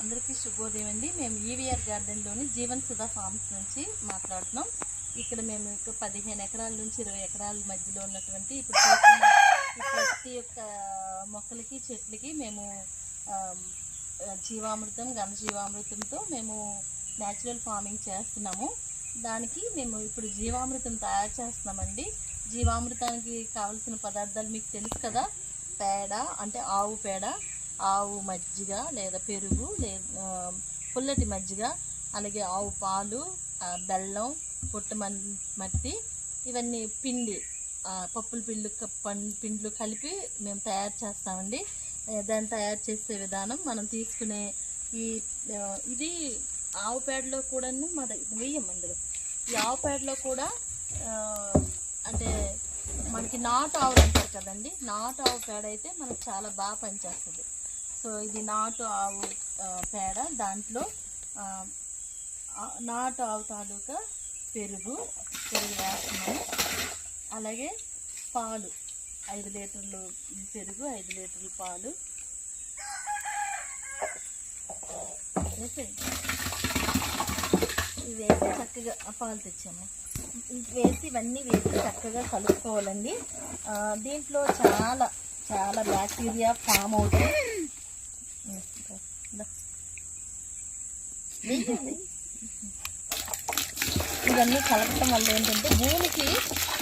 అందరికీ శుభోదయం అండి. మేము ఈవీఆర్ గార్డెన్లోని జీవన్ సుధా ఫార్మ్స్ నుంచి మాట్లాడుతున్నాం. ఇక్కడ మేము 15 ఎకరాల నుంచి 20 ఎకరాల మధ్యలో ఉన్నటువంటి ఇప్పుడు ప్రతి ఒక్క మొక్కలకి చెట్లకి మేము జీవామృతం ఘనజీవామృతంతో మేము న్యాచురల్ ఫార్మింగ్ చేస్తున్నాము. దానికి మేము ఇప్పుడు జీవామృతం తయారు చేస్తున్నామండి. జీవామృతానికి కావలసిన పదార్థాలు మీకు తెలుసు కదా. పేడ అంటే ఆవు పేడ, ఆవు మజ్జిగ లేదా పెరుగు లేదా పుల్లటి మజ్జిగ, అలాగే ఆవు పాలు, బెల్లం, పొట్టు మట్టి, ఇవన్నీ పిండి పప్పుల పిండ్లు కలిపి మేము తయారు చేస్తామండి. దాన్ని తయారు చేసే విధానం మనం తీసుకునే ఇది ఆవు పేడలో కూడా వెయ్యం. అందులో ఈ ఆవు పేడలో కూడా అంటే మనకి నాటు ఆవులు అంటారు కదండి, నాటు ఆవు పేడ అయితే మనకు చాలా బాగా పనిచేస్తుంది. సో ఇది నాటు ఆవు పేడ, దాంట్లో నాటు ఆవు తాలూకా పెరుగు వేస్తున్నాము. అలాగే పాలు 5 లీటర్లు పెరుగు, 5 లీటర్లు పాలు వేసి చక్కగా పాలు తెచ్చాము. ఇవన్నీ వేసి చక్కగా కలుపుకోవాలండి. దీంట్లో చాలా చాలా బ్యాక్టీరియా ఫామ్ అవుతుంది. ఇవన్నీ కలపటం వల్ల ఏంటంటే భూమికి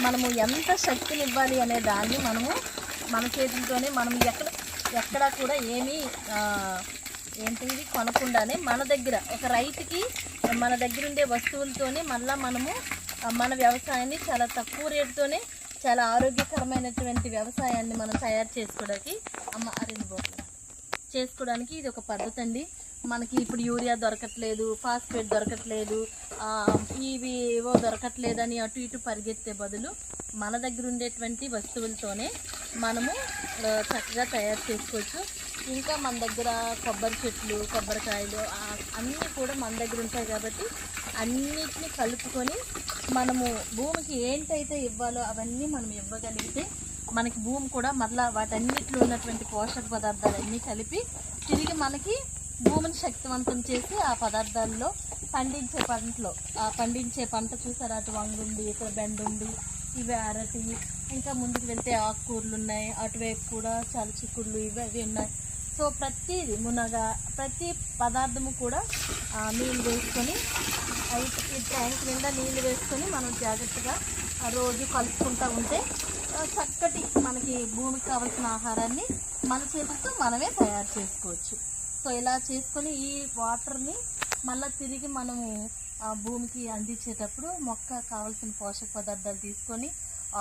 మనము ఎంత శక్తిని ఇవ్వాలి అనే దాన్ని మనము మన చేతులతోనే మనం ఎక్కడా కూడా ఏమీ ఏంటిది కొనకుండానే మన దగ్గర ఒక రైతుకి మన దగ్గర ఉండే వస్తువులతోనే మళ్ళీ మనము మన వ్యవసాయాన్ని చాలా తక్కువ రేటుతోనే చాలా ఆరోగ్యకరమైనటువంటి వ్యవసాయాన్ని మనం తయారు చేసుకోవడానికి ఇది ఒక పద్ధతి అండి. మనకి ఇప్పుడు యూరియా దొరకట్లేదు, ఫాస్ఫేట్ దొరకట్లేదు, ఇవి ఏవో దొరకట్లేదని అటు ఇటు పరిగెత్తే బదులు మన దగ్గర ఉండేటువంటి వస్తువులతోనే మనము చక్కగా తయారు చేసుకోవచ్చు. ఇంకా మన దగ్గర కొబ్బరి చెట్లు, కొబ్బరికాయలు అన్నీ కూడా మన దగ్గర ఉంటాయి కాబట్టి అన్నిటిని కలుపుకొని మనము భూమికి ఏంటైతే ఇవ్వాలో అవన్నీ మనం ఇవ్వగలిగితే మనకి భూమి కూడా మళ్ళీ వాటన్నిటిలో ఉన్నటువంటి పోషక పదార్థాలన్నీ కలిపి తిరిగి మనకి భూమిని శక్తివంతం చేసి ఆ పదార్థాల్లో పండించే పంట చూసారు. అటు వంగుండి, ఇక్కడ బెండుండి, ఇవి అరటి, ఇంకా ముందుకు వెళ్తే ఆకుకూరలు ఉన్నాయి, అటువైపు కూడా చాలా చిక్కుళ్ళు ఇవి ఉన్నాయి. సో ప్రతిది ప్రతి పదార్థము కూడా నీళ్ళు వేసుకొని ఈ ట్యాంక్ నిండా నీళ్ళు వేసుకొని మనం జాగ్రత్తగా రోజు కలుపుకుంటూ ఉంటే చక్కటి మనకి భూమికి కావాల్సిన ఆహారాన్ని మన చేతులతో మనమే తయారు చేసుకోవచ్చు. సో ఇలా చేసుకొని ఈ వాటర్ని మళ్ళీ తిరిగి మనము భూమికి అందించేటప్పుడు మొక్క కావాల్సిన పోషక పదార్థాలు తీసుకొని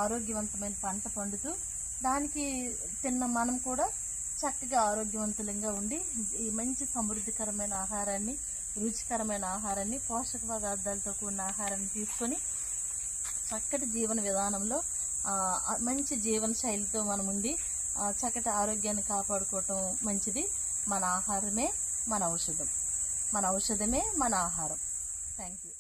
ఆరోగ్యవంతమైన పంట పండుతూ దానికి తిన్న మనం కూడా చక్కగా ఆరోగ్యవంతులంగా ఉండి ఈ మంచి సమృద్ధికరమైన ఆహారాన్ని, రుచికరమైన ఆహారాన్ని, పోషక పదార్థాలతో కూడిన ఆహారాన్ని తీసుకొని చక్కటి జీవన విధానంలో మంచి జీవన శైలితో మనం ఉండి చక్కటి ఆరోగ్యాన్ని కాపాడుకోవటం మంచిది. మన ఆహారమే మన ఔషధమే మన ఆహారం. Thank you.